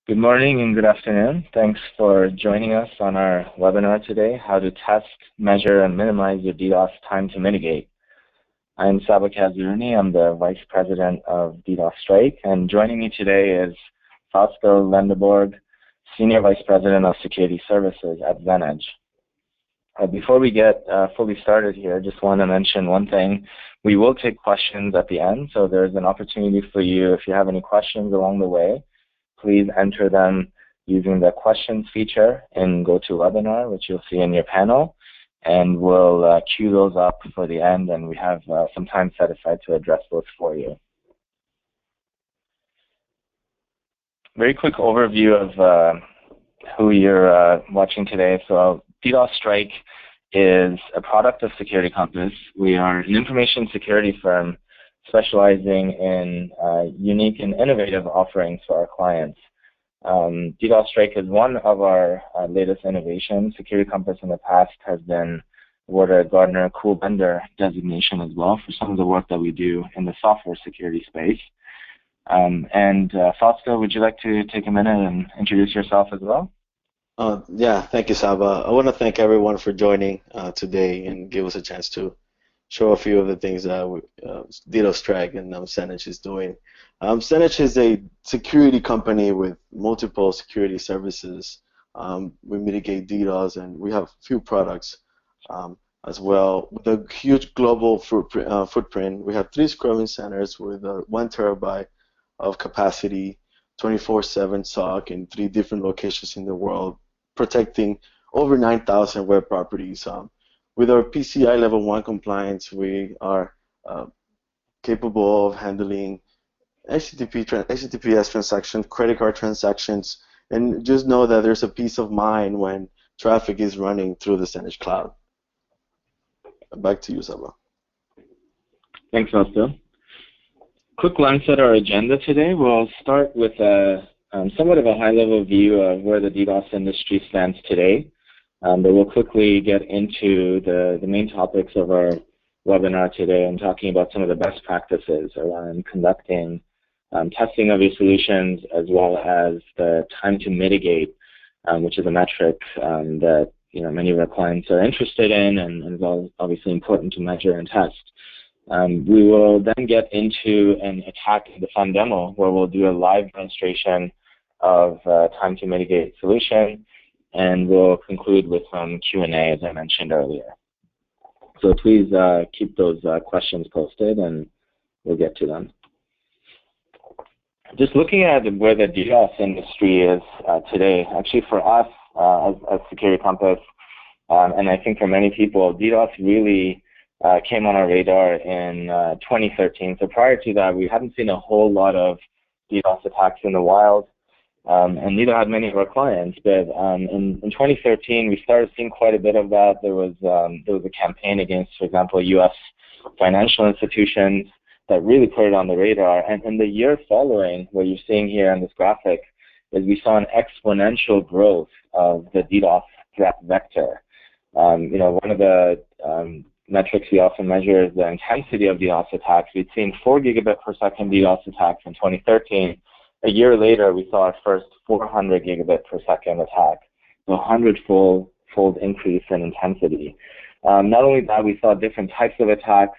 Good morning and good afternoon. Thanks for joining us on our webinar today, How to Test, Measure, and Minimize Your DDoS Time-to-Mitigate. I'm Saba Kaziruni. I'm the Vice President of DDoS Strike, and joining me today is Fausto Lendeborg, Senior Vice President of Security Services at Zenedge. Before we get fully started here, just want to mention one thing. We will take questions at the end, so there's an opportunity for you, if you have any questions along the way, please enter them using the questions feature in GoToWebinar, which you'll see in your panel, and we'll queue those up for the end, and we have some time set aside to address those for you. Very quick overview of who you're watching today. So DDoS Strike is a product of Security Compass. We are an information security firm specializing in unique and innovative offerings for our clients. DDoS Strike is one of our latest innovations. Security Compass in the past has been awarded a Gartner Cool Vendor designation as well for some of the work that we do in the software security space. Fausto, would you like to take a minute and introduce yourself as well? Yeah, thank you, Saba. I want to thank everyone for joining today and give us a chance to show a few of the things that DDoS Strike and Zenedge is doing. Zenedge is a security company with multiple security services. We mitigate DDoS, and we have a few products as well. With a huge global footprint, we have 3 scrubbing centers with 1 terabyte of capacity, 24/7 SOC in 3 different locations in the world, protecting over 9,000 web properties. With our PCI Level 1 compliance, we are capable of handling HTTPS transactions, credit card transactions, and just know that there's a peace of mind when traffic is running through the Zenedge cloud. Back to you, Saba. Thanks, Fausto. Quick glance at our agenda today. We'll start with somewhat of a high-level view of where the DDoS industry stands today. But we'll quickly get into the main topics of our webinar today and talking about some of the best practices around conducting testing of your solutions, as well as the time to mitigate, which is a metric that many of our clients are interested in and is obviously important to measure and test. We will then get into an attack the fun demo, where we'll do a live demonstration of time to mitigate solution, and we'll conclude with some Q&A, as I mentioned earlier. So please keep those questions posted, and we'll get to them. Just looking at where the DDoS industry is today, actually for us as Security Compass, and I think for many people, DDoS really came on our radar in 2013. So prior to that, we hadn't seen a whole lot of DDoS attacks in the wild. And neither had many of our clients, but in 2013 we started seeing quite a bit of that. There was a campaign against, for example, U.S. financial institutions that really put it on the radar. And in the year following, what you're seeing here on this graphic is we saw an exponential growth of the DDoS threat vector. One of the metrics we often measure is the intensity of DDoS attacks. We'd seen 4 gigabit per second DDoS attacks in 2013. A year later, we saw our first 400 gigabit per second attack, so 100-fold increase in intensity. Not only that, we saw different types of attacks,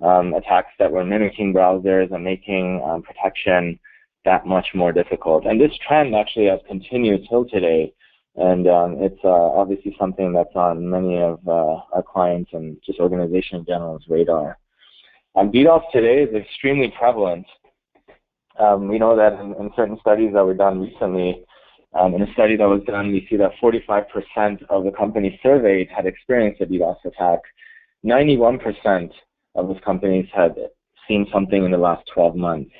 attacks that were mimicking browsers and making protection that much more difficult. And this trend actually has continued till today, and it's obviously something that's on many of our clients and just organization in general's radar. DDoS today is extremely prevalent. We know that in certain studies that were done recently, in a study that was done, we see that 45% of the companies surveyed had experienced a DDoS attack. 91% of those companies had seen something in the last 12 months.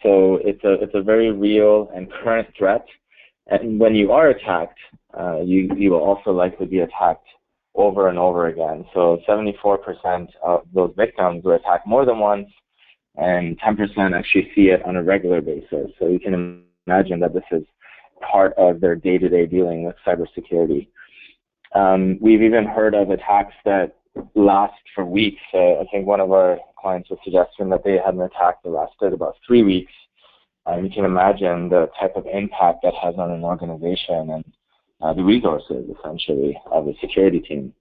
So it's a very real and current threat. And when you are attacked, you will also likely be attacked over and over again. So 74% of those victims were attacked more than once, and 10% actually see it on a regular basis. So you can imagine that this is part of their day-to-day dealing with cybersecurity. We've even heard of attacks that last for weeks. I think one of our clients was suggesting that they had an attack that lasted about 3 weeks, You can imagine the type of impact that has on an organization and the resources, essentially, of the security team.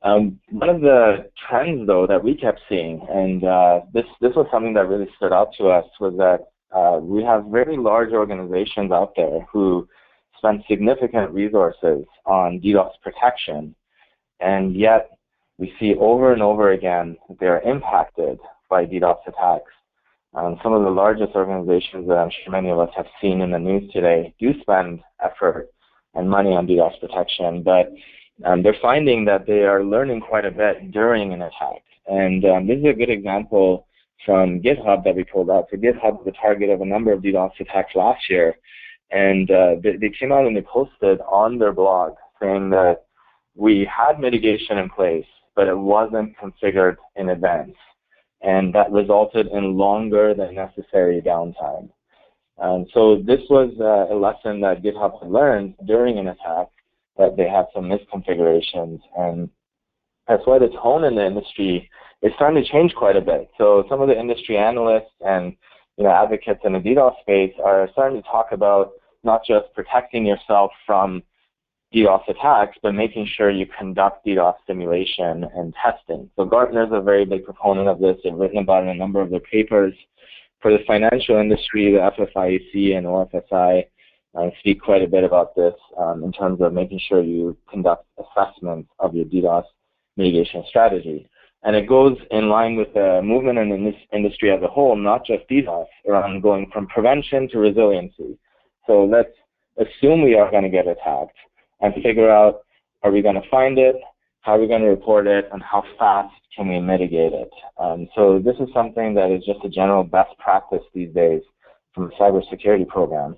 One of the trends, though, that we kept seeing, and this was something that really stood out to us, was that we have very large organizations out there who spend significant resources on DDoS protection, and yet we see over and over again that they are impacted by DDoS attacks. Some of the largest organizations that I'm sure many of us have seen in the news today do spend effort and money on DDoS protection, but they're finding that they are learning quite a bit during an attack. And this is a good example from GitHub that we pulled out. So GitHub was the target of a number of DDoS attacks last year, and they came out and they posted on their blog saying that we had mitigation in place, but it wasn't configured in advance, and that resulted in longer than necessary downtime. So this was a lesson that GitHub had learned during an attack, that they had some misconfigurations, and that's why the tone in the industry is starting to change quite a bit. So some of the industry analysts and advocates in the DDoS space are starting to talk about not just protecting yourself from DDoS attacks, but making sure you conduct DDoS simulation and testing. So Gartner's a very big proponent of this. They've written about it in a number of their papers. For the financial industry, the FFIEC and OFSI speak quite a bit about this in terms of making sure you conduct assessments of your DDoS mitigation strategy. And it goes in line with the movement in this industry as a whole, not just DDoS, around going from prevention to resiliency. So let's assume we are going to get attacked and figure out, are we going to find it, how are we going to report it, and how fast can we mitigate it. So this is something that is just a general best practice these days from a cybersecurity program.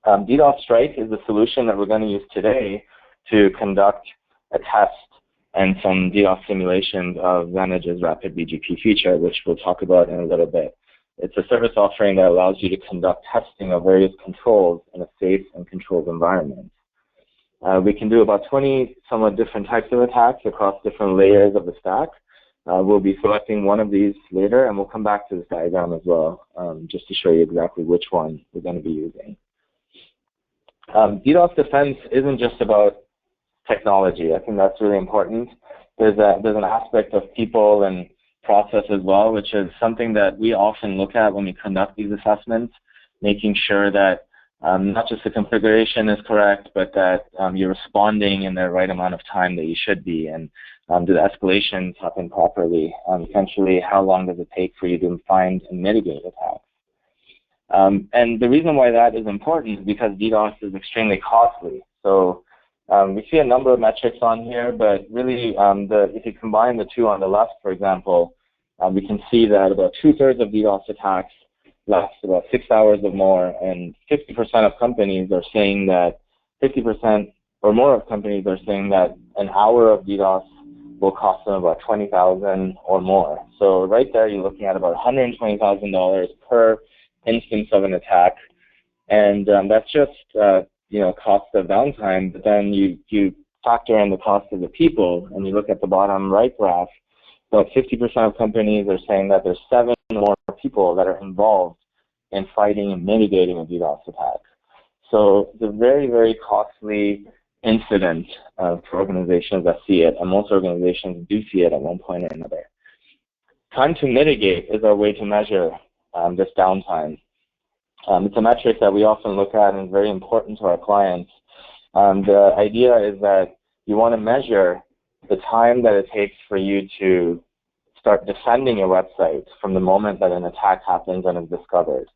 DDoS Strike is the solution that we're going to use today to conduct a test and some DDoS simulations of Zenedge's RapidBGP feature, which we'll talk about in a little bit. It's a service offering that allows you to conduct testing of various controls in a safe and controlled environment. We can do about 20 somewhat different types of attacks across different layers of the stack. We'll be selecting one of these later, and we'll come back to this diagram as well, just to show you exactly which one we're going to be using. DDoS defense isn't just about technology. I think that's really important. There's an aspect of people and process as well, which is something that we often look at when we conduct these assessments, making sure that not just the configuration is correct, but that you're responding in the right amount of time that you should be, and do the escalations happen properly? Essentially, how long does it take for you to find and mitigate attacks? And the reason why that is important is because DDoS is extremely costly. So we see a number of metrics on here, but really if you combine the two on the left, for example, we can see that about 2/3 of DDoS attacks last about 6 hours or more, and 50% of companies are saying that 50% or more of companies are saying that an hour of DDoS will cost them about $20,000 or more. So right there, you're looking at about $120,000 per instance of an attack, and that's just cost of downtime. But then you factor in the cost of the people, and you look at the bottom right graph. About 50% of companies are saying that there's 7 or more people that are involved in fighting and mitigating a DDoS attack. So it's a very, very costly incident for organizations that see it, and most organizations do see it at one point or another. Time to mitigate is our way to measure this downtime. It's a metric that we often look at and is very important to our clients. The idea is that you want to measure the time that it takes for you to start defending your website from the moment that an attack happens and is discovered.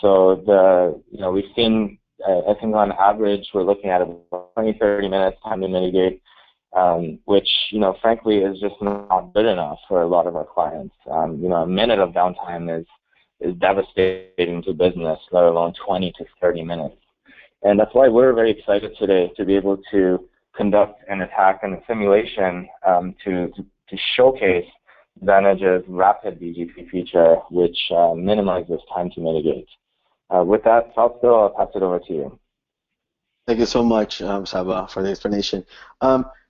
So we've seen, I think on average, we're looking at about 20-30 minutes time to mitigate, which frankly is just not good enough for a lot of our clients. A minute of downtime is devastating to business, let alone 20 to 30 minutes. And that's why we're very excited today to be able to conduct an attack and a simulation to showcase Zenedge's RapidBGP feature, which minimizes time to mitigate. With that, Fausto, I'll pass it over to you. Thank you so much, Saba, for the explanation.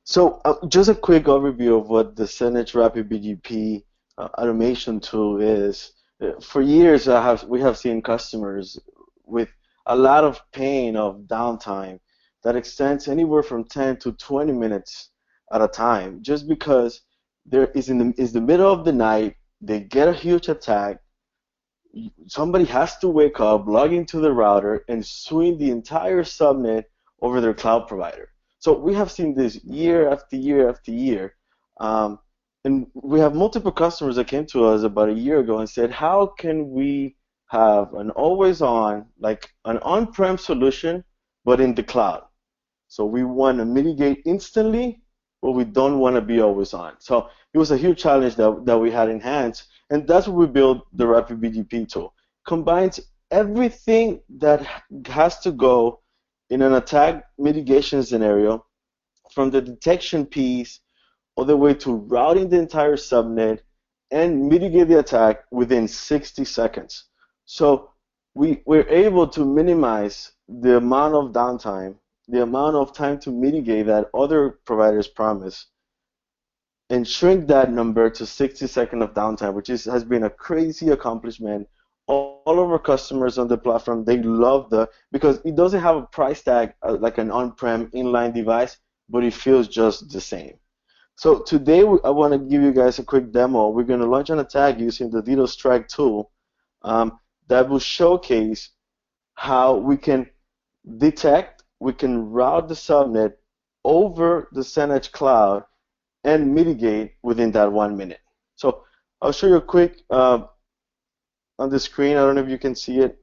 So just a quick overview of what the Zenedge RapidBGP automation tool is. For years, we have seen customers with a lot of pain of downtime that extends anywhere from 10 to 20 minutes at a time, just because there is the middle of the night, they get a huge attack, somebody has to wake up, log into the router, and swing the entire subnet over their cloud provider. So we have seen this year after year after year. And we have multiple customers that came to us about a year ago and said, how can we have an always-on, like an on-prem solution, but in the cloud? So we want to mitigate instantly, but we don't want to be always on. So it was a huge challenge that we had in hands, and that's what we built the RapidBGP tool. Combines everything that has to go in an attack mitigation scenario, from the detection piece all the way to routing the entire subnet and mitigate the attack within 60 seconds. So we're able to minimize the amount of downtime, the amount of time to mitigate that other providers promise, and shrink that number to 60 seconds of downtime, which has been a crazy accomplishment. All of our customers on the platform, they love because it doesn't have a price tag like an on-prem inline device, but it feels just the same. So today I want to give you guys a quick demo. We're going to launch an attack using the DDoS Strike tool that will showcase how we can detect, we can route the subnet over the Zenedge cloud and mitigate within that 1 minute. So I'll show you a quick on the screen. I don't know if you can see it.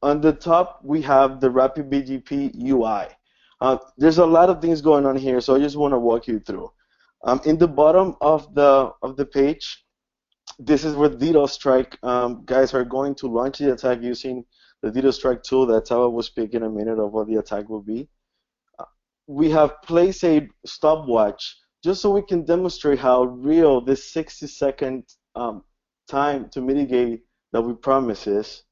On the top, we have the RapidBGP UI. There's a lot of things going on here, so I just want to walk you through. In the bottom of the page, this is where DDoS Strike guys are going to launch the attack using the DDoS Strike tool. That's how I was speaking a minute of what the attack will be. We have place a stopwatch just so we can demonstrate how real this 60-second time to mitigate that we promise is.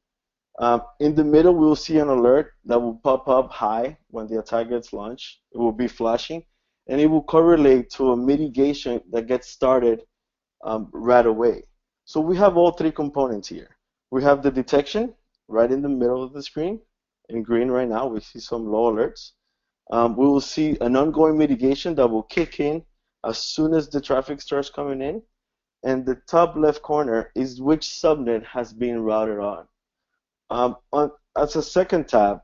In the middle, we will see an alert that will pop up high when the attack gets launched. It will be flashing, and it will correlate to a mitigation that gets started right away. So we have all three components here. We have the detection right in the middle of the screen. In green right now, we see some low alerts. We will see an ongoing mitigation that will kick in as soon as the traffic starts coming in. And the top left corner is which subnet has been routed on. As a second tab,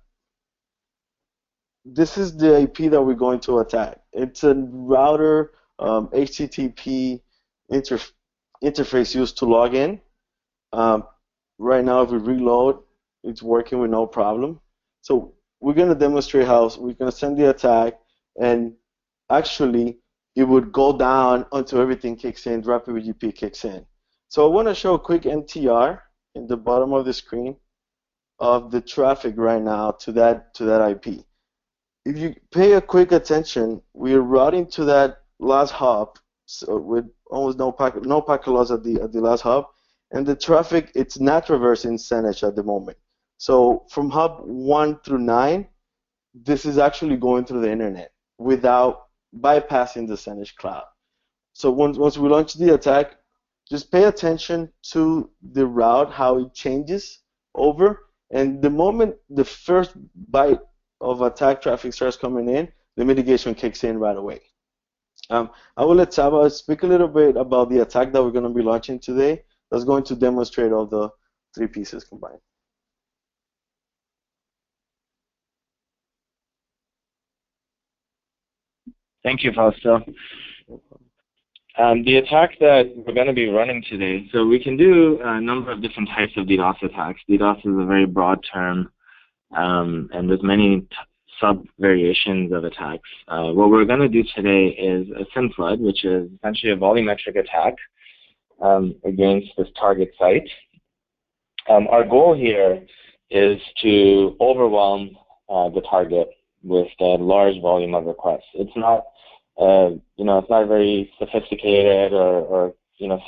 this is the IP that we're going to attack. It's a router HTTP interface used to log in. Right now, if we reload, it's working with no problem. So we're going to demonstrate how we're going to send the attack, and actually, it would go down until everything kicks in, RapidBGP kicks in. So I want to show a quick MTR in the bottom of the screen of the traffic right now to that IP. If you pay a quick attention, we are routing to that last hop with almost no packet loss at the last hop, and the traffic, it's not traversing Zenedge at the moment. So from hop 1 through 9, this is actually going through the internet without bypassing the Zenedge cloud. So once we launch the attack, just pay attention to the route, how it changes over, and the moment the first byte of attack traffic starts coming in, the mitigation kicks in right away. I will let Saba speak a little bit about the attack that we're going to be launching today. That's going to demonstrate all the three pieces combined. Thank you, Fausto. The attack that we're going to be running today, so we can do a number of different types of DDoS attacks. DDoS is a very broad term, and there's many sub-variations of attacks. What we're going to do today is a SYN flood, which is essentially a volumetric attack against this target site. Our goal here is to overwhelm the target with a large volume of requests. It's not, it's not very sophisticated or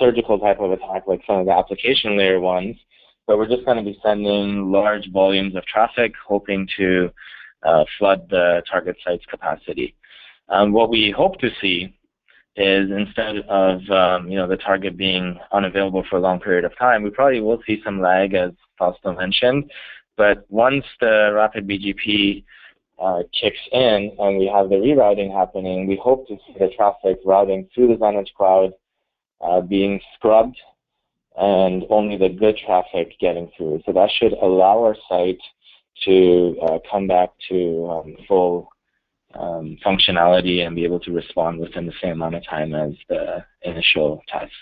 surgical type of attack like some of the application layer ones, but we're just going to be sending large volumes of traffic, hoping to flood the target site's capacity. What we hope to see is instead of the target being unavailable for a long period of time, we probably will see some lag, as Fausto mentioned. But once the RapidBGP kicks in and we have the rerouting happening, we hope to see the traffic routing through the Zenedge cloud being scrubbed and only the good traffic getting through. So that should allow our site to come back to full functionality and be able to respond within the same amount of time as the initial test.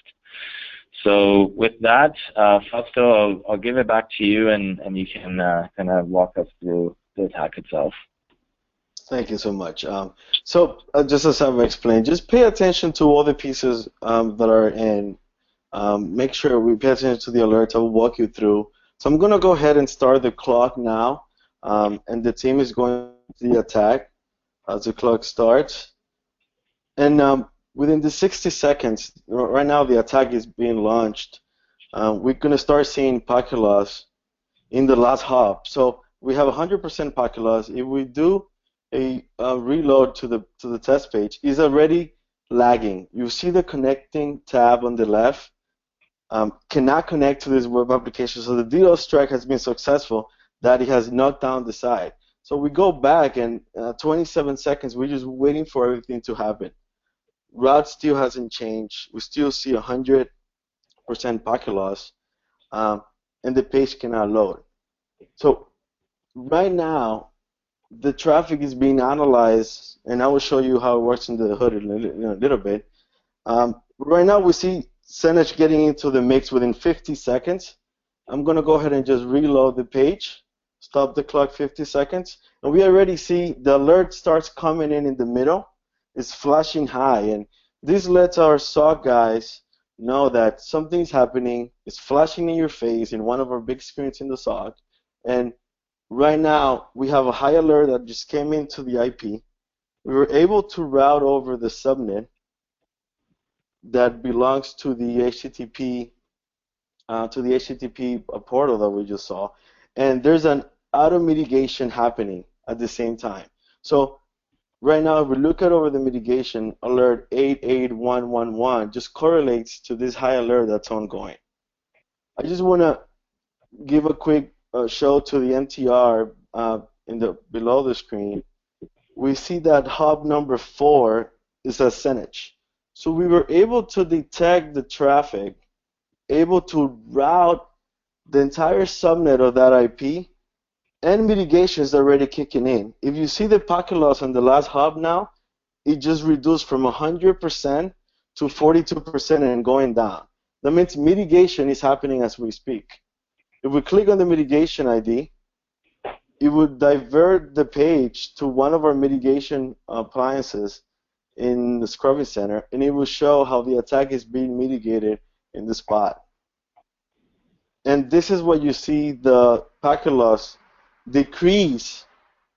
So with that, Fausto, I'll give it back to you, and you can kind of walk us through the attack itself. Thank you so much. Just as I've explained, just pay attention to all the pieces that are in. Make sure we pay attention to the alerts. I will walk you through. So I'm going to go ahead and start the clock now, and the team is going to the attack as the clock starts. And within the 60 seconds, right now the attack is being launched, we're going to start seeing packet loss in the last hop. So we have 100% packet loss. If we do a reload to the test page, is already lagging. You see the connecting tab on the left, cannot connect to this web application. So the DDoS strike has been successful, that it has knocked down the site. So we go back, and 27 seconds, we're just waiting for everything to happen. Route still hasn't changed. We still see 100% packet loss, and the page cannot load. So right now, the traffic is being analyzed, and I will show you how it works in the hood in a little bit. Right now, we see Zenedge getting into the mix within 50 seconds. I'm going to go ahead and just reload the page, stop the clock 50 seconds, and we already see the alert starts coming in the middle. It's flashing high, and this lets our SOC guys know that something's happening. It's flashing in your face in one of our big screens in the SOC, and right now we have a high alert that just came into the IP. We were able to route over the subnet that belongs to the HTTP portal that we just saw, and there's an auto mitigation happening at the same time. So right now, if we look at over the mitigation, alert 88111 just correlates to this high alert that's ongoing. I just want to give a quick show to the MTR below the screen. We see that hub number 4 is a Zenedge. So we were able to detect the traffic, able to route the entire subnet of that IP, and mitigation is already kicking in. If you see the packet loss on the last hub now, it just reduced from 100% to 42% and going down. That means mitigation is happening as we speak. If we click on the mitigation ID, it would divert the page to one of our mitigation appliances in the scrubbing center, and it will show how the attack is being mitigated in the spot. And this is what you see the packet loss decrease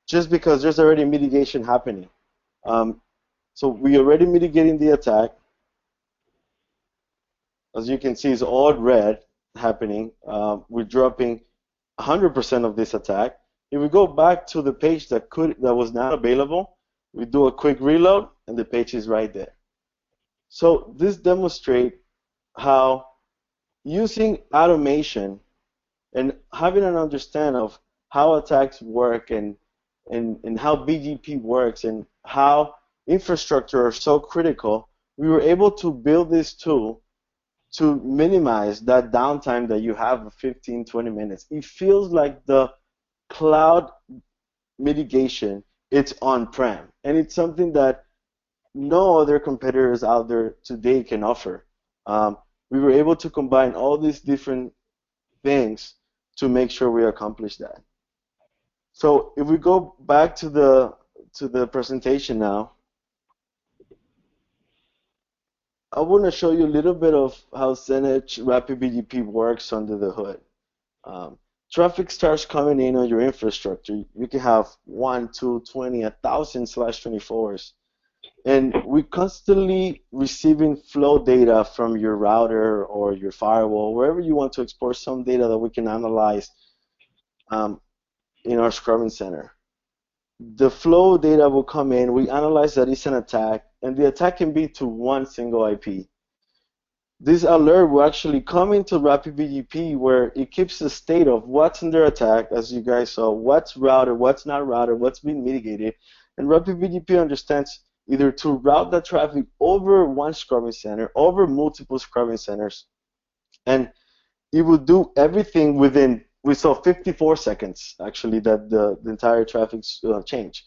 just because there's already mitigation happening. So we already mitigating the attack. As you can see, it's all red happening. We're dropping 100% of this attack. If we go back to the page that was not available, we do a quick reload, and the page is right there. So this demonstrates how using automation and having an understanding of how attacks work and how BGP works and how infrastructure are so critical, we were able to build this tool to minimize that downtime that you have of 15, 20 minutes. It feels like the cloud mitigation, it's on-prem, and it's something that no other competitors out there today can offer. We were able to combine all these different things to make sure we accomplish that. So if we go back to the presentation now, I want to show you a little bit of how Zenedge RapidBGP works under the hood. Traffic starts coming in on your infrastructure. You can have 1, 2, 20, 1,000/24s. And we're constantly receiving flow data from your router or your firewall, wherever you want to export some data that we can analyze in our scrubbing center. The flow data will come in. We analyze that it's an attack. and the attack can be to one single IP. This alert will actually come into RapidBGP where it keeps the state of what's under attack, as you guys saw, what's routed, what's not routed, what's being mitigated, and RapidBGP understands either to route that traffic over one scrubbing center, over multiple scrubbing centers, and it will do everything within, we saw 54 seconds actually that the entire traffic changed.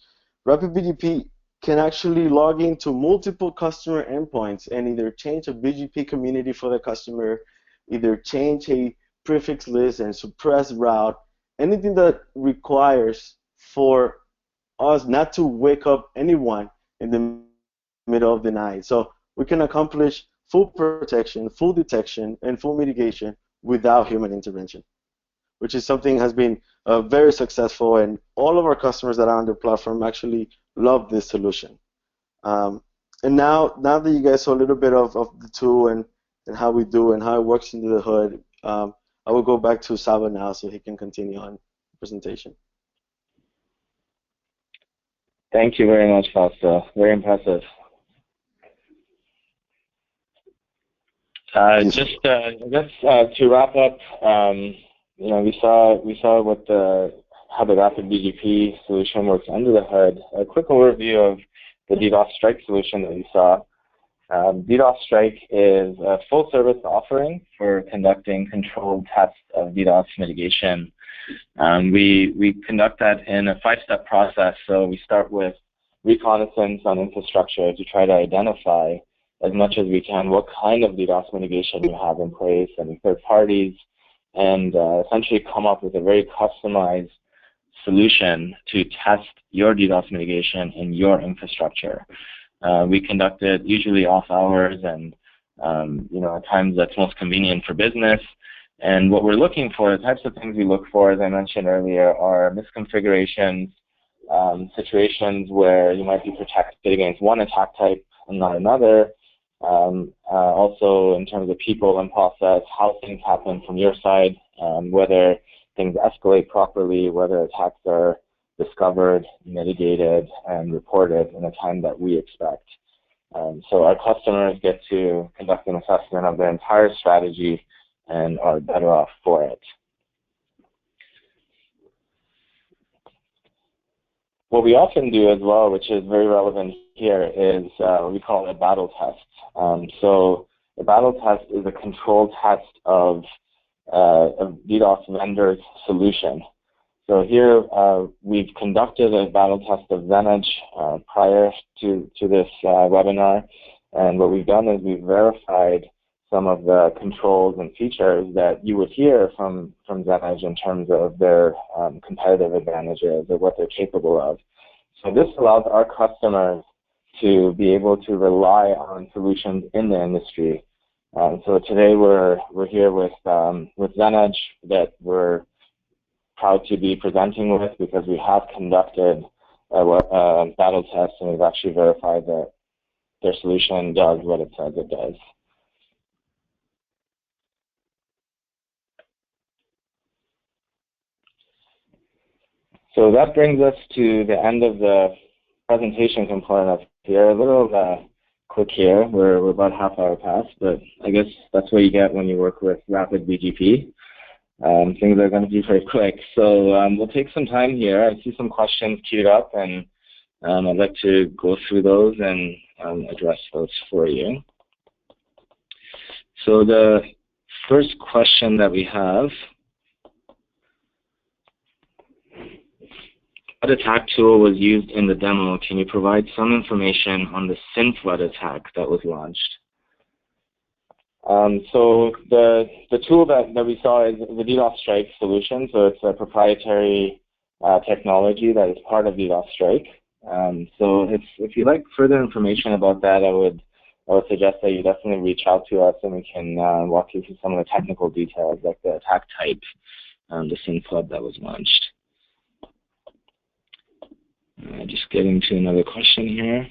RapidBGP can actually log into multiple customer endpoints and either change a BGP community for the customer, either change a prefix list and suppress route, anything that requires for us not to wake up anyone in the middle of the night. So we can accomplish full protection, full detection, and full mitigation without human intervention, which is something has been very successful, and all of our customers that are on the platform actually love this solution. And now that you guys saw a little bit of the tool and how we do and how it works into the hood, I will go back to Saba now so he can continue on the presentation. Thank you very much, Fausto. Very impressive. I guess to wrap up, you know, we saw what how the RapidBGP solution works under the hood. A quick overview of the DDoS Strike solution that we saw. DDoS Strike is a full-service offering for conducting controlled tests of DDoS mitigation. We conduct that in a 5-step process. So we start with reconnaissance on infrastructure to try to identify as much as we can what kind of DDoS mitigation you have in place, any third parties, and essentially come up with a very customized solution to test your DDoS mitigation in your infrastructure. We conduct it usually off hours and you know, at times that's most convenient for business. And what we're looking for, the types of things we look for, as I mentioned earlier, are misconfigurations, situations where you might be protected against one attack type and not another. Also in terms of people and process, how things happen from your side, whether things escalate properly, whether attacks are discovered, mitigated, and reported in a time that we expect. So our customers get to conduct an assessment of their entire strategy and are better off for it. What we often do as well, which is very relevant here, is we call it a battle test. So a battle test is a controlled test of a DDoS vendor's solution. So here we've conducted a battle test of Zenedge prior to this webinar, and what we've done is we've verified some of the controls and features that you would hear from Zenedge in terms of their competitive advantages or what they're capable of. So this allows our customers to be able to rely on solutions in the industry. So today we're here with Zenedge that we're proud to be presenting with because we have conducted a battle test and we've actually verified that their solution does what it says it does. So that brings us to the end of the presentation component of here. A little quick here. We're about half hour past, but I guess that's what you get when you work with RapidBGP. Things are going to be very quick. So we'll take some time here. I see some questions queued up, and I'd like to go through those and address those for you. So the first question that we have: what attack tool was used in the demo? Can you provide some information on the SynthWeb attack that was launched? So the tool that we saw is the DDoS Strike solution. So it's a proprietary technology that is part of DDoS Strike. So if you'd like further information about that, I would suggest that you definitely reach out to us and we can walk you through some of the technical details, like the attack type, the SynthWeb that was launched. Just getting to another question here.